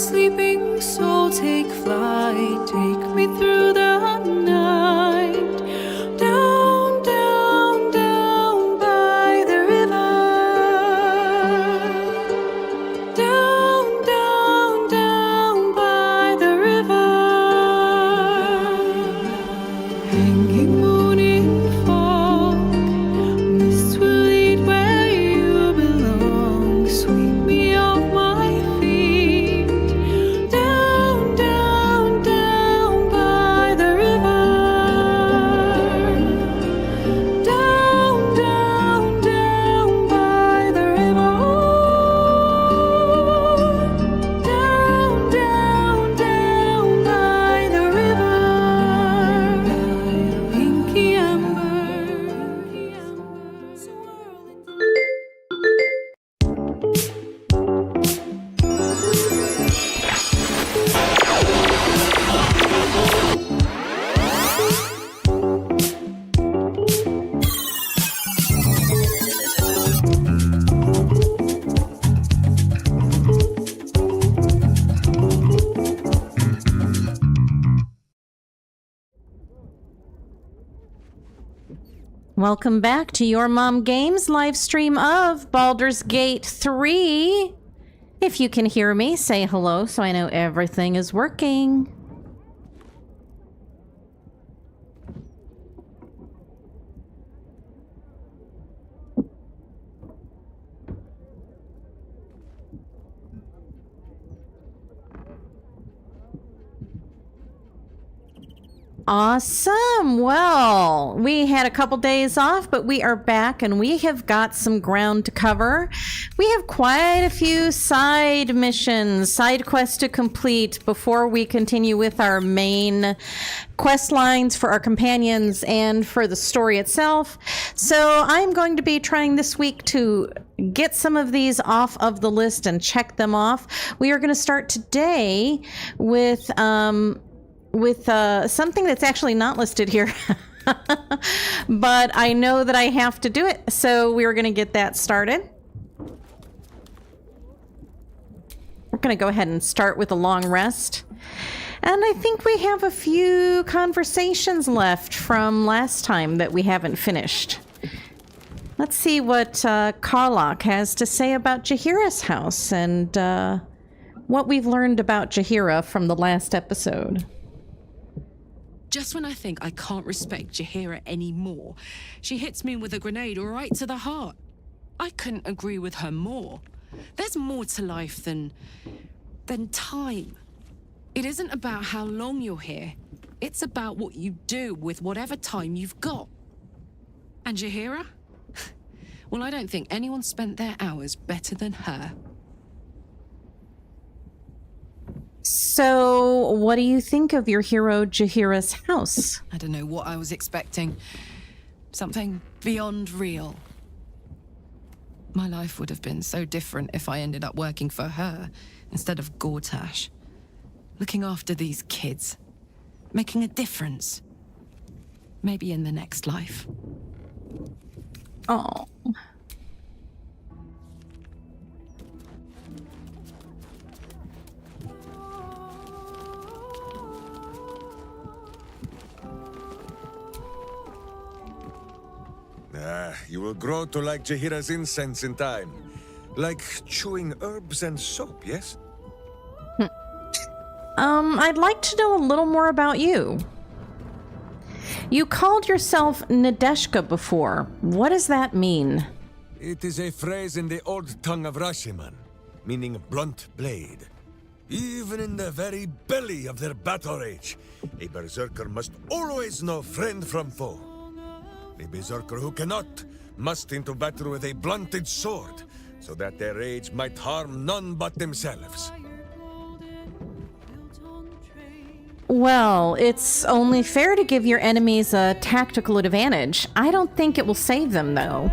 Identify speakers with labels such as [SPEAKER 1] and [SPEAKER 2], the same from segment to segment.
[SPEAKER 1] sleeping soul, take flight, take me through the night. Down, down, down by the river. Down, down, down by the river. Hanging moon in fog, mist will lead where you belong. Sweep me off my feet. Down, down, down by the river. Down, down, down by the river. Down, down, down by the river. Pinky amber, swirling.
[SPEAKER 2] Welcome back to Your Mom Games live stream of Baldur's Gate 3. If you can hear me, say hello so I know everything is working. Awesome. Well, we had a couple days off, but we are back and we have got some ground to cover. We have quite a few side missions, side quests to complete before we continue with our main quest lines for our companions and for the story itself. So I'm going to be trying this week to get some of these off of the list and check them off. We are going to start today with something that's actually not listed here. But I know that I have to do it, so we're going to get that started. We're going to go ahead and start with a long rest. And I think we have a few conversations left from last time that we haven't finished. Let's see what Karlach has to say about Jaheira's house and what we've learned about Jaheira from the last episode.
[SPEAKER 3] Just when I think I can't respect Jaheira anymore, she hits me with a grenade right to the heart. I couldn't agree with her more. There's more to life than time. It isn't about how long you're here. It's about what you do with whatever time you've got. And Jaheira? Well, I don't think anyone spent their hours better than her.
[SPEAKER 2] So, what do you think of your hero Jaheira's house?
[SPEAKER 3] I don't know what I was expecting. Something beyond real. My life would have been so different if I ended up working for her instead of Gortash. Looking after these kids. Making a difference. Maybe in the next life.
[SPEAKER 2] Oh.
[SPEAKER 4] You will grow to like Jaheira's incense in time. Like chewing herbs and soap, yes?
[SPEAKER 2] I'd like to know a little more about you. You called yourself Nadeshka before. What does that mean?
[SPEAKER 4] It is a phrase in the old tongue of Rashiman, meaning blunt blade. Even in the very belly of their battle rage, a berserker must always know friend from foe. A berserker who cannot must into battle with a blunted sword, so that their rage might harm none but themselves.
[SPEAKER 2] Well, it's only fair to give your enemies a tactical advantage. I don't think it will save them, though.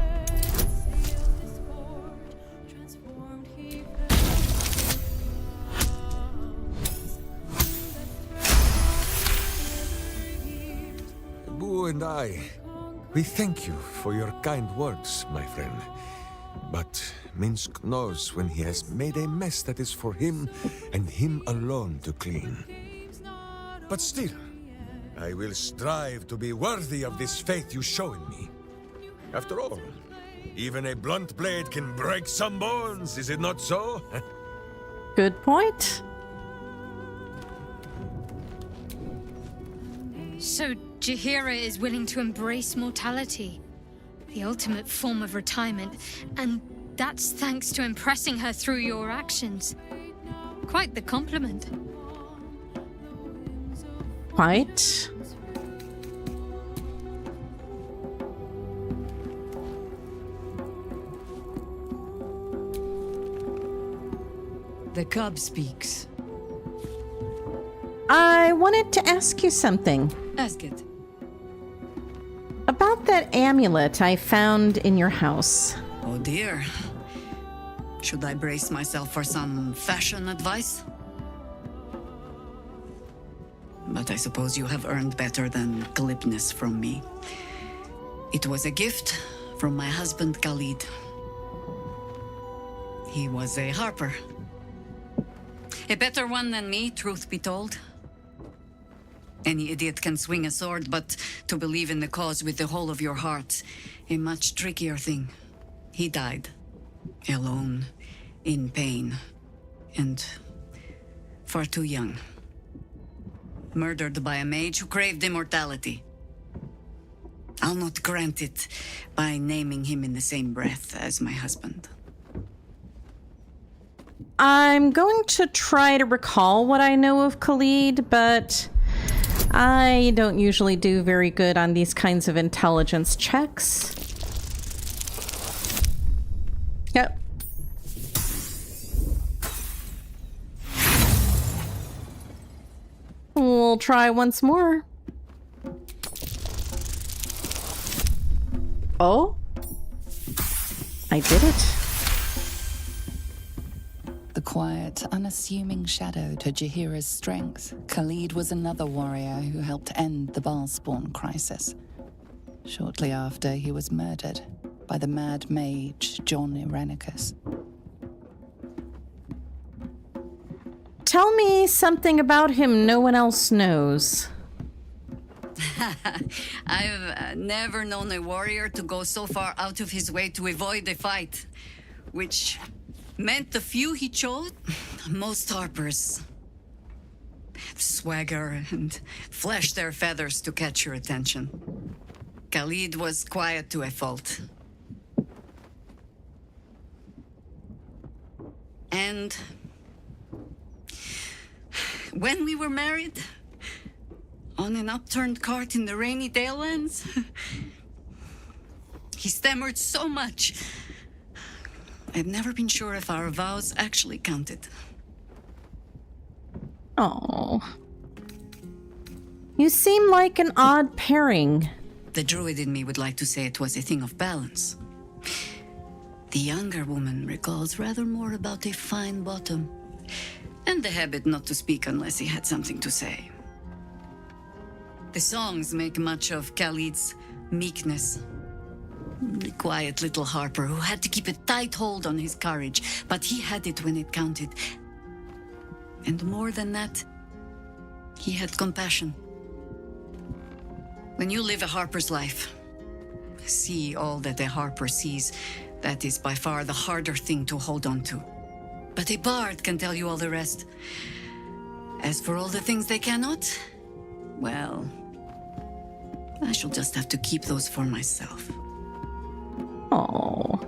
[SPEAKER 4] Boo and I, we thank you for your kind words, my friend. But Minsk knows when he has made a mess that is for him and him alone to clean. But still, I will strive to be worthy of this faith you show in me. After all, even a blunt blade can break some bones, is it not so?
[SPEAKER 2] Good point.
[SPEAKER 5] So Jaheira is willing to embrace mortality, the ultimate form of retirement, and that's thanks to impressing her through your actions. Quite the compliment.
[SPEAKER 2] Quite.
[SPEAKER 3] The cub speaks.
[SPEAKER 2] I wanted to ask you something.
[SPEAKER 3] Ask it.
[SPEAKER 2] About that amulet I found in your house.
[SPEAKER 6] Oh dear. Should I brace myself for some fashion advice? But I suppose you have earned better than glibness from me. It was a gift from my husband Khalid. He was a harper. A better one than me, truth be told. Any idiot can swing a sword, but to believe in the cause with the whole of your heart, a much trickier thing. He died. Alone, in pain, and far too young. Murdered by a mage who craved immortality. I'll not grant it by naming him in the same breath as my husband.
[SPEAKER 2] I'm going to try to recall what I know of Khalid, but I don't usually do very good on these kinds of intelligence checks. Yep. We'll try once more. Oh? I did it.
[SPEAKER 7] The quiet, unassuming shadow to Jaheira's strength, Khalid was another warrior who helped end the Baalspawn crisis. Shortly after, he was murdered by the mad mage John Irenicus.
[SPEAKER 2] Tell me something about him no one else knows.
[SPEAKER 6] I've never known a warrior to go so far out of his way to avoid a fight, which meant the few he chose, most harpers swagger and flash their feathers to catch your attention. Khalid was quiet to a fault. And when we were married, on an upturned cart in the rainy Dalelands, he stammered so much. I've never been sure if our vows actually counted.
[SPEAKER 2] Oh. You seem like an odd pairing.
[SPEAKER 6] The druid in me would like to say it was a thing of balance. The younger woman recalls rather more about a fine bottom, and the habit not to speak unless he had something to say. The songs make much of Khalid's meekness. The quiet little harper who had to keep a tight hold on his courage, but he had it when it counted. And more than that, he had compassion. When you live a harper's life, see all that a harper sees, that is by far the harder thing to hold on to. But a bard can tell you all the rest. As for all the things they cannot, well, I shall just have to keep those for myself.
[SPEAKER 2] Oh.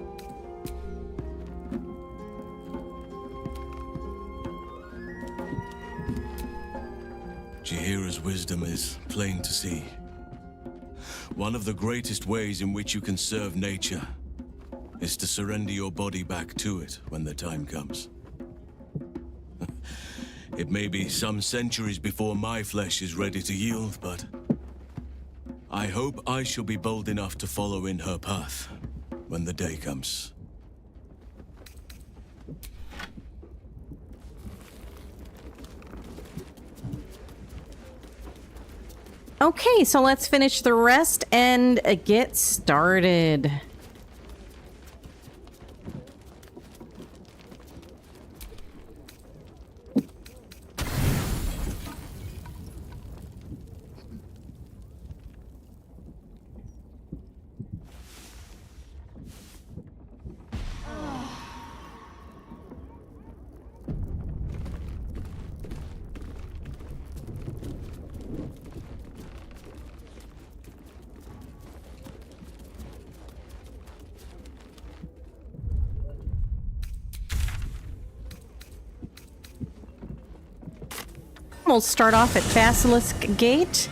[SPEAKER 8] Jaheira's wisdom is plain to see. One of the greatest ways in which you can serve nature is to surrender your body back to it when the time comes. It may be some centuries before my flesh is ready to yield, but I hope I shall be bold enough to follow in her path when the day comes.
[SPEAKER 2] Okay, so let's finish the rest and get started. We'll start off at Basilisk Gate.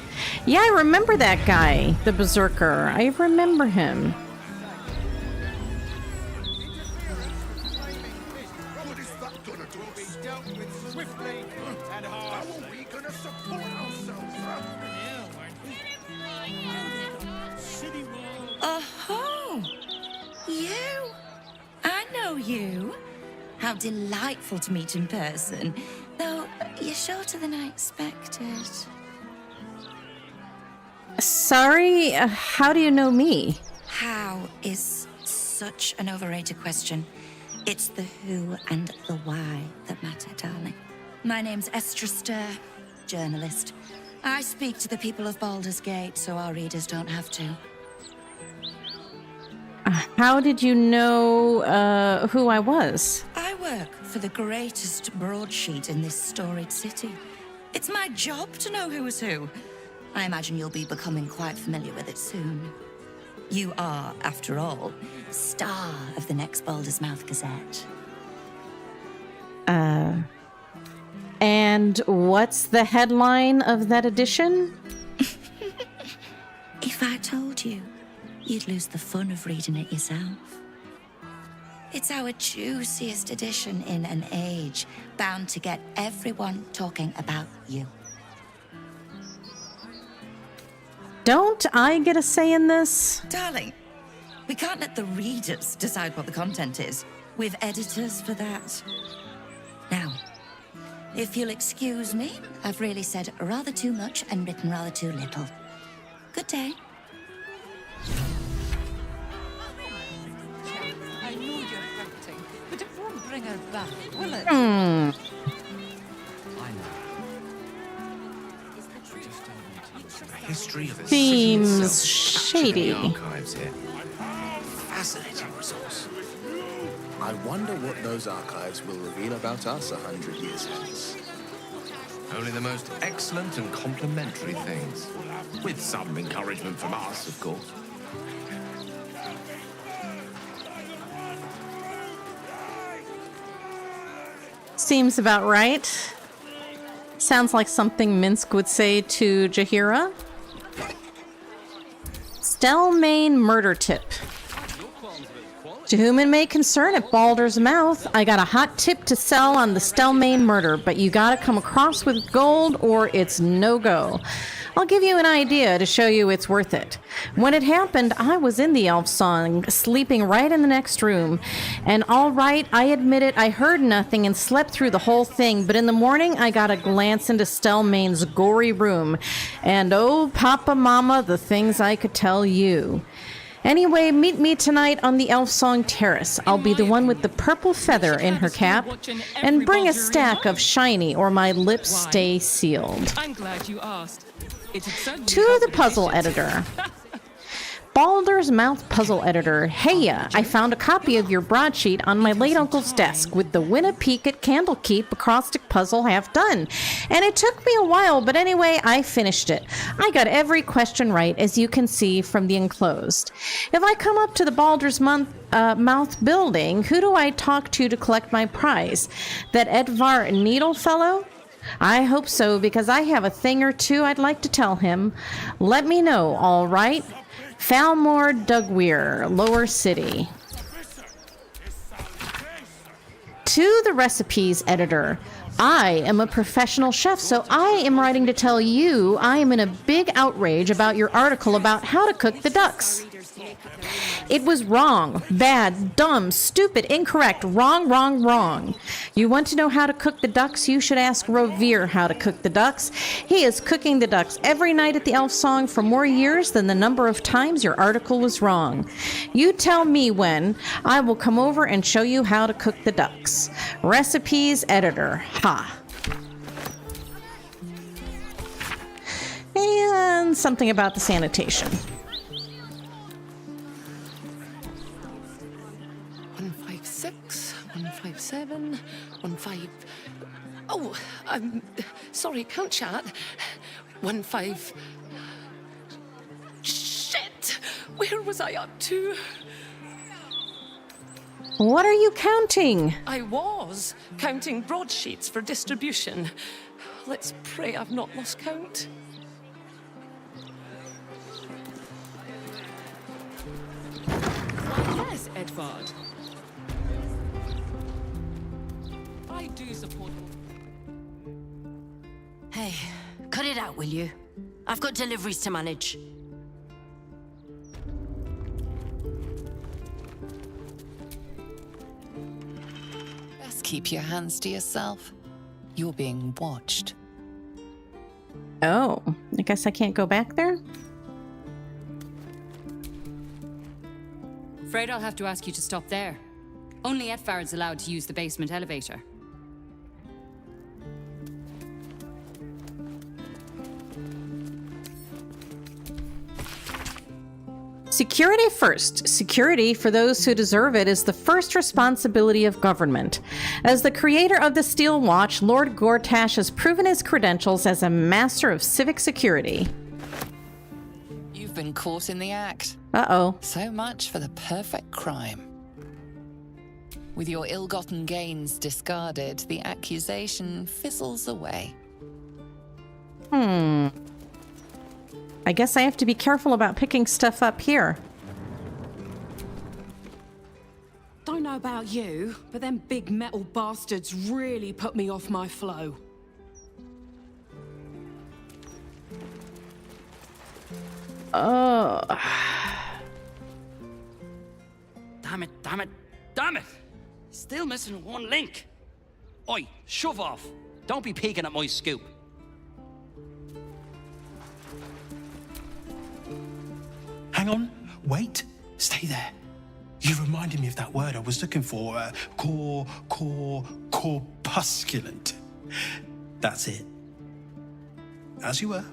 [SPEAKER 2] Yeah, I remember that guy, the Berserker. I remember him.
[SPEAKER 9] Oh, you? I know you. How delightful to meet in person. Though you're shorter than I expected.
[SPEAKER 2] Sorry, how do you know me?
[SPEAKER 9] How is such an overrated question. It's the who and the why that matter, darling. My name's Estra Stir, journalist. I speak to the people of Baldur's Gate so our readers don't have to.
[SPEAKER 2] How did you know who I was?
[SPEAKER 9] I work for the greatest broadsheet in this storied city. It's my job to know who is who. I imagine you'll be becoming quite familiar with it soon. You are, after all, star of the next Baldur's Mouth Gazette.
[SPEAKER 2] And what's the headline of that edition?
[SPEAKER 9] If I told you, you'd lose the fun of reading it yourself. It's our juiciest edition in an age bound to get everyone talking about you.
[SPEAKER 2] Don't I get a say in this?
[SPEAKER 9] Darling, we can't let the readers decide what the content is. We've editors for that. Now, if you'll excuse me, I've really said rather too much and written rather too little. Good day.
[SPEAKER 7] I know you're hurting, but it won't bring her back, will it?
[SPEAKER 10] The history of the
[SPEAKER 2] Seems
[SPEAKER 10] city itself captured in the
[SPEAKER 2] shady.
[SPEAKER 10] archives here. Fascinating resource. I wonder what those archives will reveal about us 100 years hence. Only the most excellent and complimentary things. With some encouragement from us, of course.
[SPEAKER 2] Seems about right. Sounds like something Minsk would say to Jahira. Stelmane murder tip. To whom it may concern, at Baldur's Mouth, I got a hot tip to sell on the Stelmane murder, but you gotta come across with gold or it's no-go. I'll give you an idea to show you it's worth it. When it happened, I was in the Elf Song, sleeping right in the next room. And all right, I admit it, I heard nothing and slept through the whole thing, but in the morning I got a glance into Stelmane's gory room. And oh, Papa Mama, the things I could tell you. Anyway, meet me tonight on the Elf Song Terrace. I'll be the one with the purple feather in her cap. And bring a stack of shiny or my lips stay sealed.
[SPEAKER 3] I'm glad you asked.
[SPEAKER 2] To the puzzle editor. Baldur's Mouth puzzle editor. Heya, I found a copy of your broadsheet on my late uncle's desk with the Winnapeake at Candlekeep acrostic puzzle half done. And it took me a while, but anyway, I finished it. I got every question right, as you can see from the enclosed. If I come up to the Baldur's Mouth building, who do I talk to collect my prize? That Edvar Needle fellow? I hope so, because I have a thing or two I'd like to tell him. Let me know, all right? Falmore Dugweir, Lower City. To the recipes editor. I am a professional chef, so I am writing to tell you I am in a big outrage about your article about how to cook the ducks. It was wrong, bad, dumb, stupid, incorrect, wrong, wrong, wrong. You want to know how to cook the ducks? You should ask Rovere how to cook the ducks. He is cooking the ducks every night at the Elf Song for more years than the number of times your article was wrong. You tell me when. I will come over and show you how to cook the ducks. Recipes editor. Ha. And something about the sanitation.
[SPEAKER 3] 156, 157, 15. Oh, sorry, can't chat. 15. Shit! Where was I up to?
[SPEAKER 2] What are you counting?
[SPEAKER 11] I was counting broadsheets for distribution. Let's pray I've not lost count.
[SPEAKER 3] Yes, Edvard. I do support.
[SPEAKER 12] Hey, cut it out, will you? I've got deliveries to manage.
[SPEAKER 7] Best keep your hands to yourself. You're being watched.
[SPEAKER 2] Oh, I guess I can't go back there?
[SPEAKER 13] Afraid I'll have to ask you to stop there. Only Edvard's allowed to use the basement elevator.
[SPEAKER 2] Security first. Security for those who deserve it is the first responsibility of government. As the creator of the Steel Watch, Lord Gortash has proven his credentials as a master of civic security.
[SPEAKER 7] You've been caught in the act.
[SPEAKER 2] Uh-oh.
[SPEAKER 7] So much for the perfect crime. With your ill-gotten gains discarded, the accusation fizzles away.
[SPEAKER 2] I guess I have to be careful about picking stuff up here.
[SPEAKER 3] Don't know about you, but them big metal bastards really put me off my flow.
[SPEAKER 2] Oh.
[SPEAKER 14] Damn it, damn it, damn it! Still missing one link. Oi, shove off. Don't be peeking at my scoop.
[SPEAKER 15] Hang on, wait, stay there. You reminded me of that word I was looking for, corpusculent. That's it. As you were.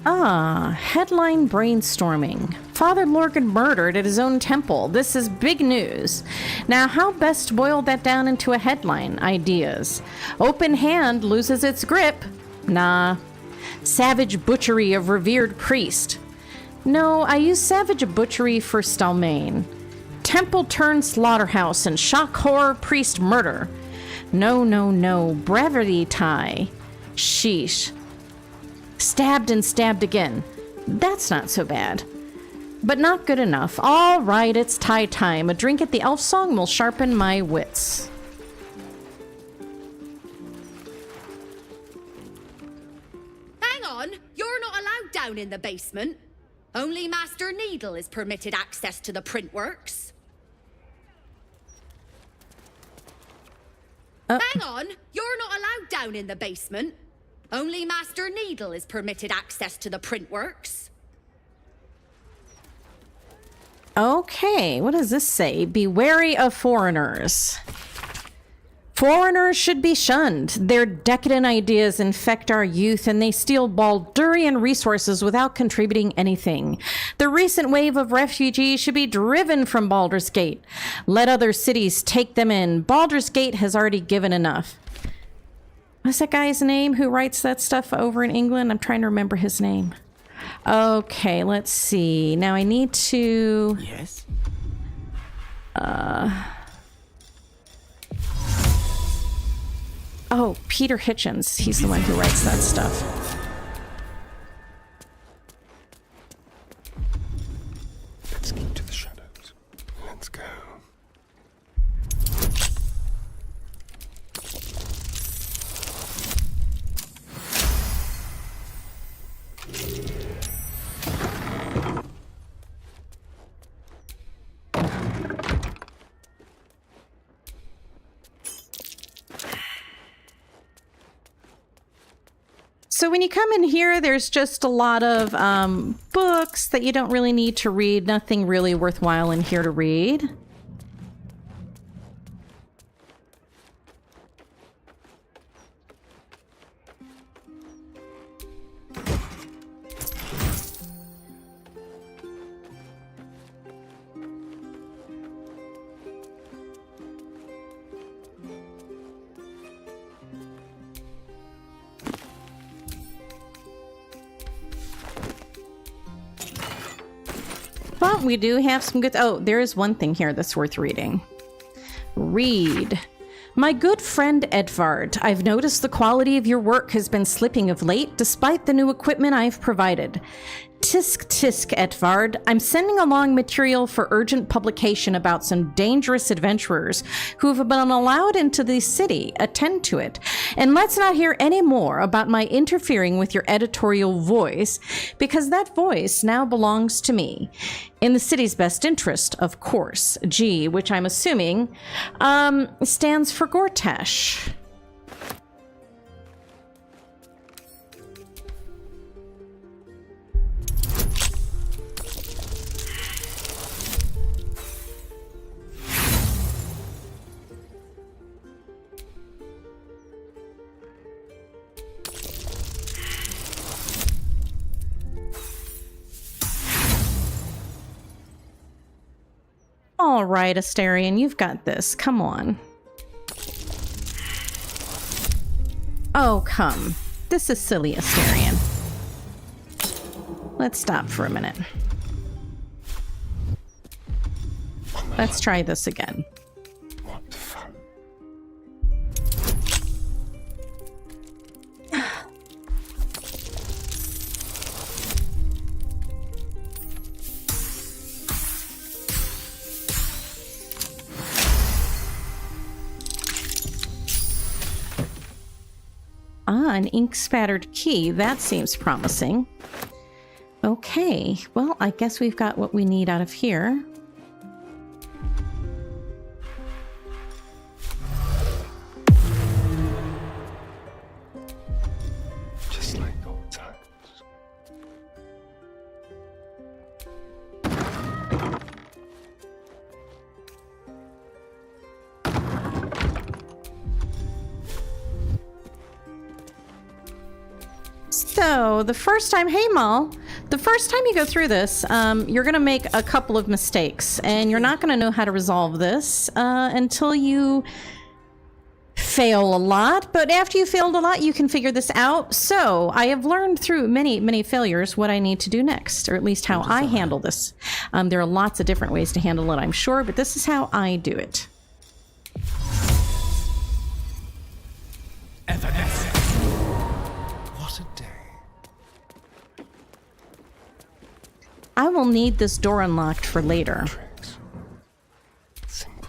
[SPEAKER 2] Ah, headline brainstorming. Father Lorgan murdered at his own temple. This is big news. Now, how best to boil that down into a headline? Ideas. Open hand loses its grip. Nah. Savage butchery of revered priest. No, I use savage butchery for Stalmain. Temple turned slaughterhouse and shock horror priest murder. No. Brevity tie. Sheesh. Stabbed and stabbed again. That's not so bad. But not good enough. All right, it's tie time. A drink at the elf song will sharpen my wits.
[SPEAKER 16] Hang on, you're not allowed down in the basement. Only Master Needle is permitted access to the printworks. Hang on, you're not allowed down in the basement. Only Master Needle is permitted access to the printworks.
[SPEAKER 2] Okay, what does this say? Be wary of foreigners. Foreigners should be shunned. Their decadent ideas infect our youth and they steal Baldurian resources without contributing anything. The recent wave of refugees should be driven from Baldur's Gate. Let other cities take them in. Baldur's Gate has already given enough. What's that guy's name who writes that stuff over in England? I'm trying to remember his name. Okay, let's see. Now I need to...
[SPEAKER 14] Yes?
[SPEAKER 2] Oh, Peter Hitchens. He's the one who writes that stuff.
[SPEAKER 17] Let's keep to the shadows. Let's go.
[SPEAKER 2] So when you come in here, there's just a lot of books that you don't really need to read. Nothing really worthwhile in here to read. Oh, we do have some good... Oh, there is one thing here that's worth reading. Read. My good friend Edvard, I've noticed the quality of your work has been slipping of late, despite the new equipment I've provided. Tisk tisk, Edvard. I'm sending along material for urgent publication about some dangerous adventurers who have been allowed into the city. Attend to it. And let's not hear any more about my interfering with your editorial voice, because that voice now belongs to me. In the city's best interest, of course. G, which I'm assuming stands for Gortash. All right, Asterion, you've got this. Come on. Oh, come. This is silly, Asterion. Let's stop for a minute. Let's try this again.
[SPEAKER 17] What fun.
[SPEAKER 2] Ah, an ink-spattered key. That seems promising. Okay, well, I guess we've got what we need out of here.
[SPEAKER 17] Just like old times.
[SPEAKER 2] So, the first time, hey Mal, the first time you go through this, you're going to make a couple of mistakes, and you're not going to know how to resolve this until you fail a lot. But after you failed a lot, you can figure this out. So, I have learned through many, many failures what I need to do next, or at least how I handle this. There are lots of different ways to handle it, I'm sure, but this is how I do it.
[SPEAKER 17] What a day.
[SPEAKER 2] I will need this door unlocked for later.
[SPEAKER 17] Simple.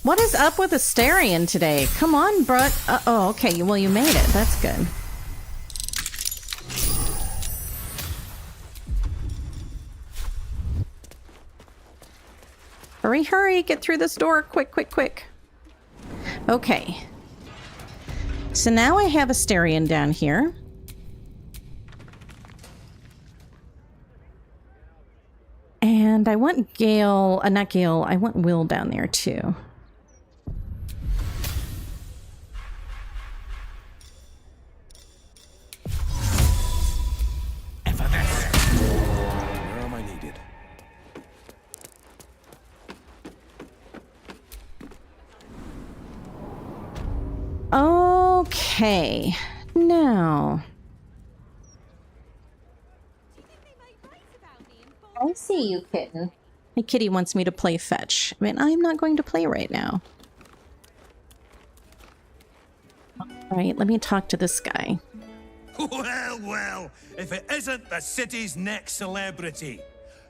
[SPEAKER 2] What is up with Asterion today? Come on, Brooke. Oh, okay. Well, you made it. That's good. Hurry, hurry. Get through this door. Quick, quick, quick. Okay. So now I have Asterion down here. And I want Gale, not Gale, I want Will down there too.
[SPEAKER 10] Where am I needed?
[SPEAKER 2] Okay, now. I see you, kitten. My kitty wants me to play fetch. I mean, I'm not going to play right now. Alright, let me talk to this guy.
[SPEAKER 18] Well, well, if it isn't the city's next celebrity.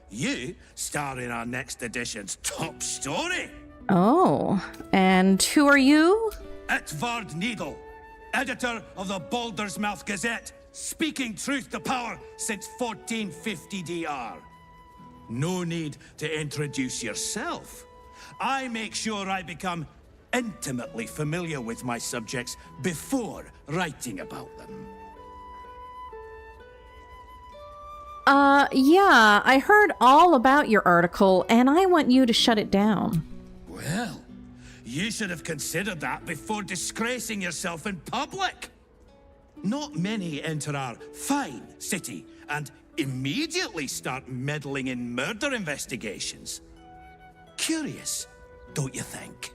[SPEAKER 18] You star in our next edition's top story.
[SPEAKER 2] Oh, and who are you?
[SPEAKER 18] Edvard Needle, editor of the Baldur's Mouth Gazette, speaking truth to power since 1450 DR. No need to introduce yourself. I make sure I become intimately familiar with my subjects before writing about them.
[SPEAKER 2] Yeah, I heard all about your article, and I want you to shut it down.
[SPEAKER 18] Well, you should have considered that before disgracing yourself in public. Not many enter our fine city and immediately start meddling in murder investigations. Curious, don't you think?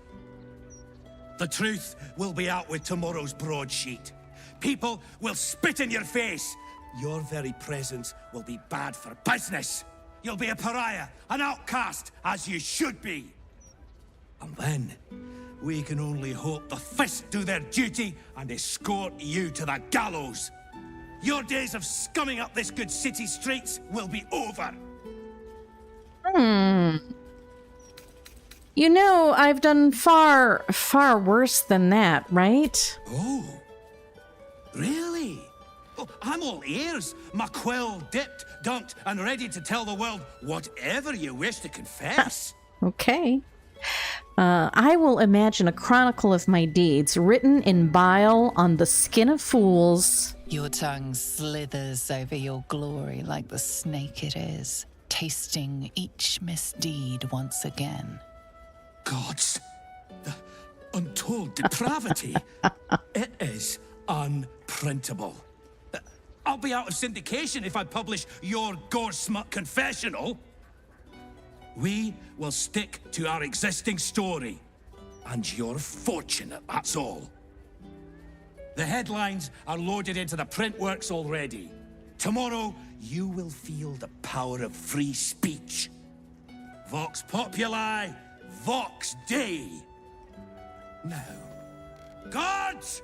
[SPEAKER 18] The truth will be out with tomorrow's broadsheet. people will spit in your face. Your very presence will be bad for business. You'll be a pariah, an outcast, as you should be. And then, we can only hope the Fist do their duty and escort you to the gallows. Your days of scumming up this good city streets will be over.
[SPEAKER 2] You know, I've done far, far worse than that, right?
[SPEAKER 18] Oh, really? Oh, I'm all ears. My quill dipped, dunked, and ready to tell the world whatever you wish to confess.
[SPEAKER 2] Okay. I will imagine a chronicle of my deeds written in bile on the skin of fools.
[SPEAKER 7] Your tongue slithers over your glory like the snake it is, tasting each misdeed once again.
[SPEAKER 18] Gods, the untold depravity. It is unprintable. I'll be out of syndication if I publish your gore-smut confessional. We will stick to our existing story. And you're fortunate, that's all. The headlines are loaded into the print works already. Tomorrow, you will feel the power of free speech. Vox populi, Vox Dei. Now, guards!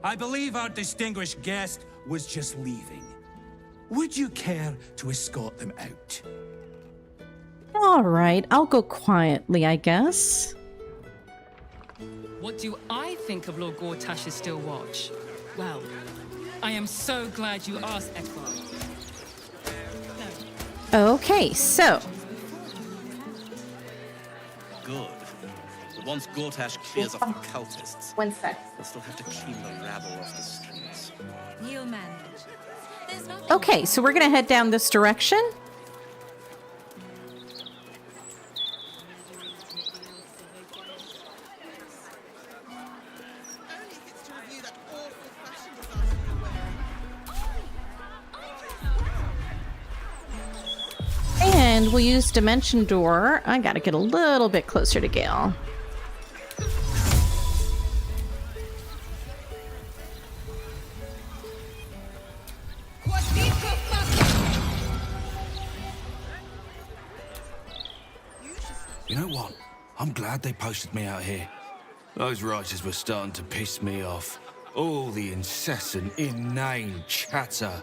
[SPEAKER 18] I believe our distinguished guest was just leaving. Would you care to escort them out?
[SPEAKER 2] All right, I'll go quietly, I guess.
[SPEAKER 19] What do I think of Lord Gortash's still watch? Well, I am so glad you asked, Ekbar.
[SPEAKER 2] Okay, so.
[SPEAKER 20] Good. But once Gortash clears off the cultists,
[SPEAKER 2] One sec.
[SPEAKER 20] we'll still have to clean the rabble off the streets.
[SPEAKER 1] You manage.
[SPEAKER 2] Okay, so we're gonna head down this direction. And we'll use Dimension Door. I gotta get a little bit closer to Gale.
[SPEAKER 21] You know what? I'm glad they posted me out here. Those writers were starting to piss me off. All the incessant, inane chatter.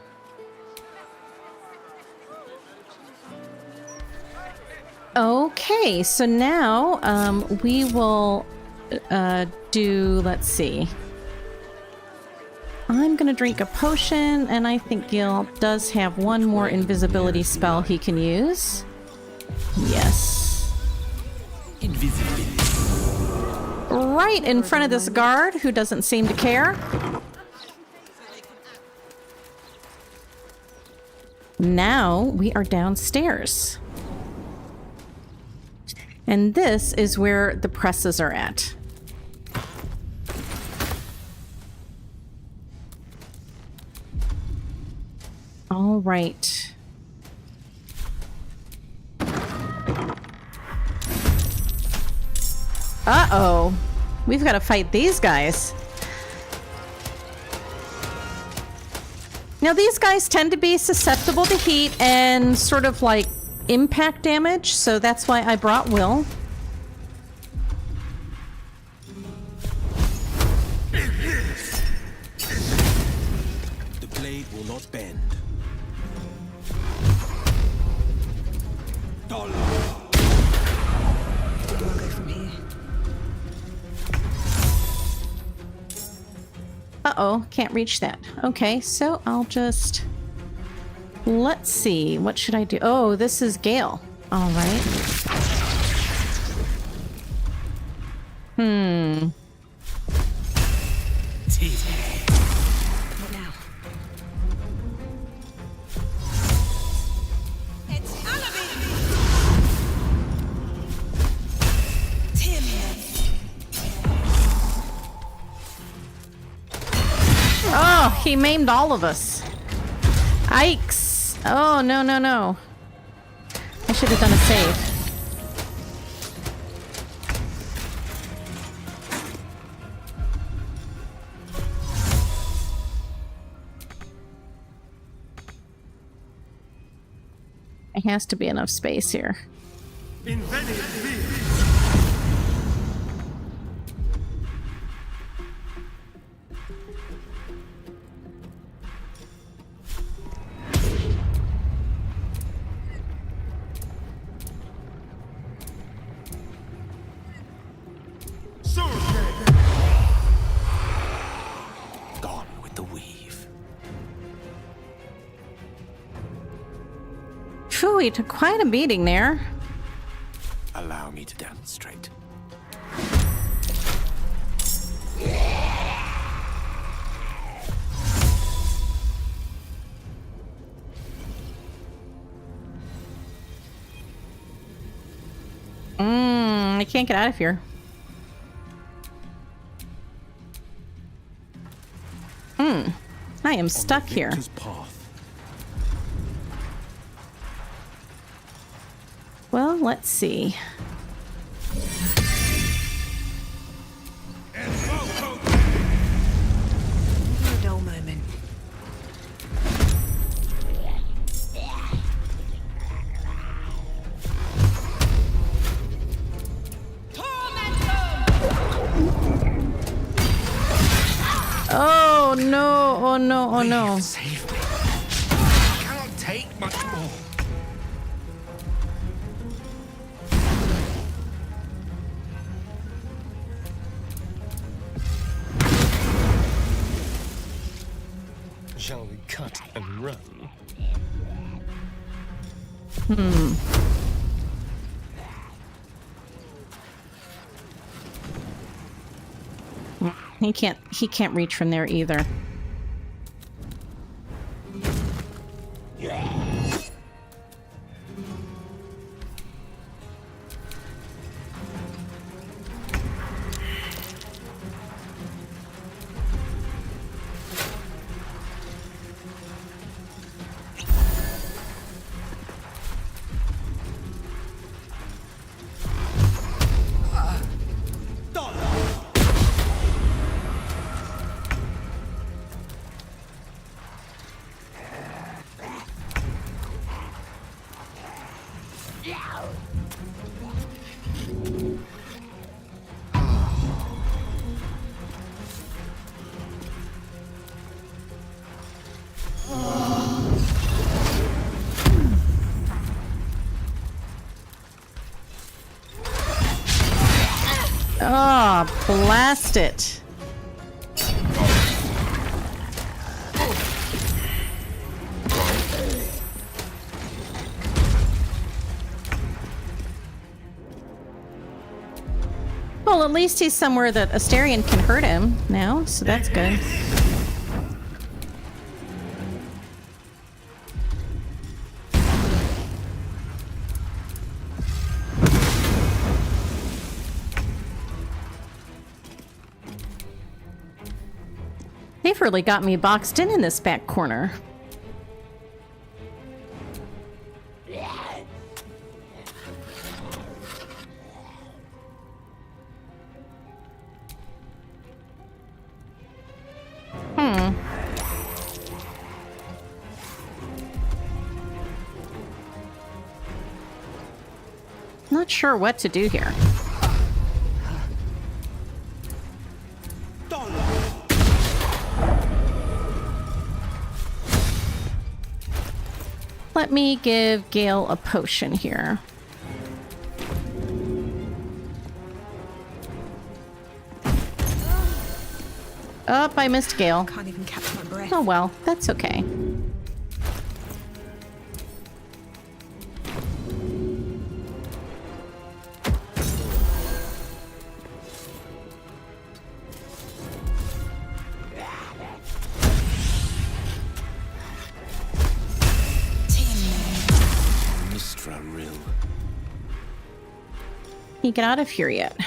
[SPEAKER 2] Okay, so now we will do, let's see. I'm gonna drink a potion, and I think Gil does have one more invisibility spell he can use. Yes.
[SPEAKER 21] Invisibility.
[SPEAKER 2] Right in front of this guard who doesn't seem to care. Now we are downstairs. And this is where the presses are at. All right. Uh-oh. We've got to fight these guys. Now, these guys tend to be susceptible to heat and sort of like impact damage, so that's why I brought Will.
[SPEAKER 21] The blade will not bend. Uh-oh, can't reach that. Okay, so I'll just... Let's see, what should I do? Oh, this is Gale. All right.
[SPEAKER 1] What now? It's
[SPEAKER 2] Oh, he maimed all of us. Yikes. Oh, no, no, no. I should have done a save. There has to be enough space here.
[SPEAKER 15] Gone with the weave.
[SPEAKER 2] Phew, he took quite a beating there.
[SPEAKER 15] Allow me to demonstrate.
[SPEAKER 2] I can't get out of here. I am stuck here. Well, let's see.
[SPEAKER 1] A dull moment.
[SPEAKER 2] Oh no, oh no, oh no.
[SPEAKER 15] Save me. I cannot take much more. Shall we cut and run?
[SPEAKER 2] He can't reach from there either. Oh, blast it. Well, at least he's somewhere that Asterion can hurt him now, so that's good. They've really got me boxed in this back corner. Not sure what to do here. Let me give Gale a potion here. Oh, I missed Gale.
[SPEAKER 1] Can't even catch my breath.
[SPEAKER 2] Oh well, that's okay. Can you get out of here yet?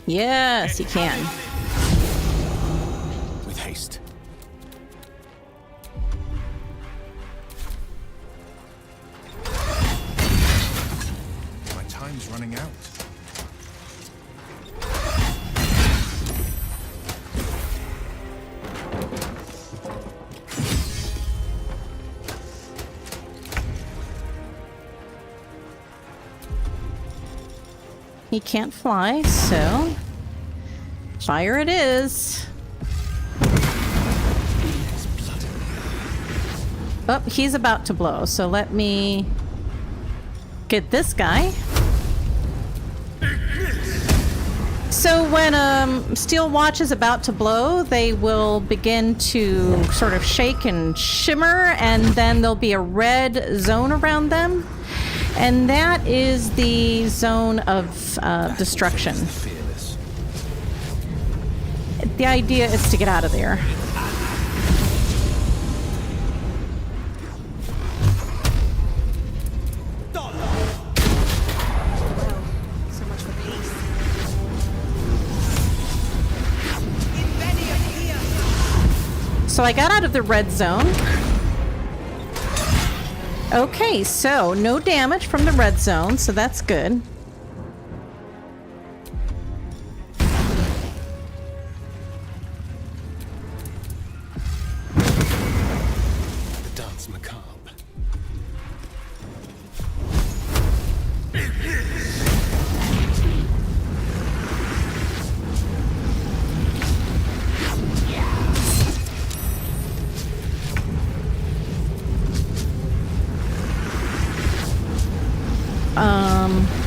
[SPEAKER 2] Yes, he can.
[SPEAKER 15] With haste. My time's running out.
[SPEAKER 2] he can't fly, so fire it is. Oh, he's about to blow, so let me get this guy. So when steel watch is about to blow, they will begin to sort of shake and shimmer, and then there'll be a red zone around them. And that is the zone of destruction. The idea is to get out of there. So I got out of the red zone. Okay, so no damage from the red zone, so that's good.
[SPEAKER 15] The dance macabre.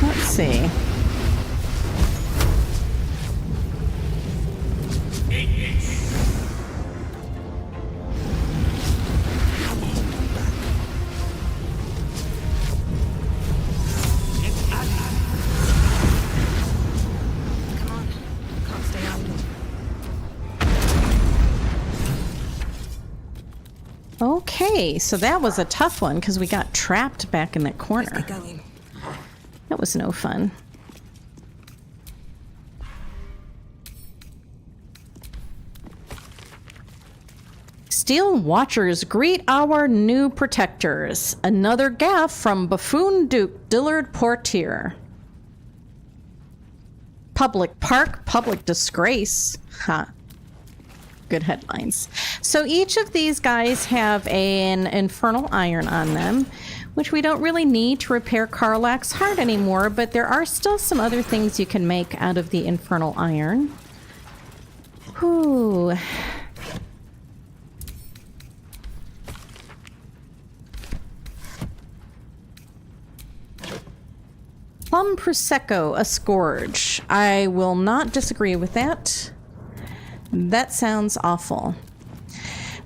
[SPEAKER 2] Let's see.
[SPEAKER 1] Come on. Can't stay idle.
[SPEAKER 2] Okay, so that was a tough one because we got trapped back in that corner.
[SPEAKER 1] Let's get going.
[SPEAKER 2] That was no fun. Steel Watchers greet our new protectors. Another gaffe from Buffoon Duke Dillard Portier. Public park, public disgrace. Huh. Good headlines. So each of these guys have an infernal iron on them, which we don't really need to repair Karlach's heart anymore, but there are still some other things you can make out of the infernal iron. Whew. Plum Prosecco, a scourge. I will not disagree with that. That sounds awful.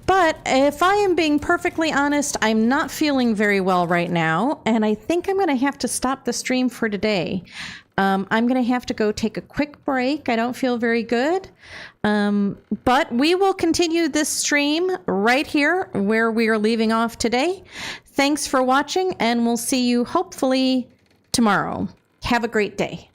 [SPEAKER 2] But if I am being perfectly honest, I'm not feeling very well right now, and I think I'm going to have to stop the stream for today. I'm going to have to go take a quick break. I don't feel very good. But we will continue this stream right here where we are leaving off today. Thanks for watching, and we'll see you hopefully tomorrow. Have a great day.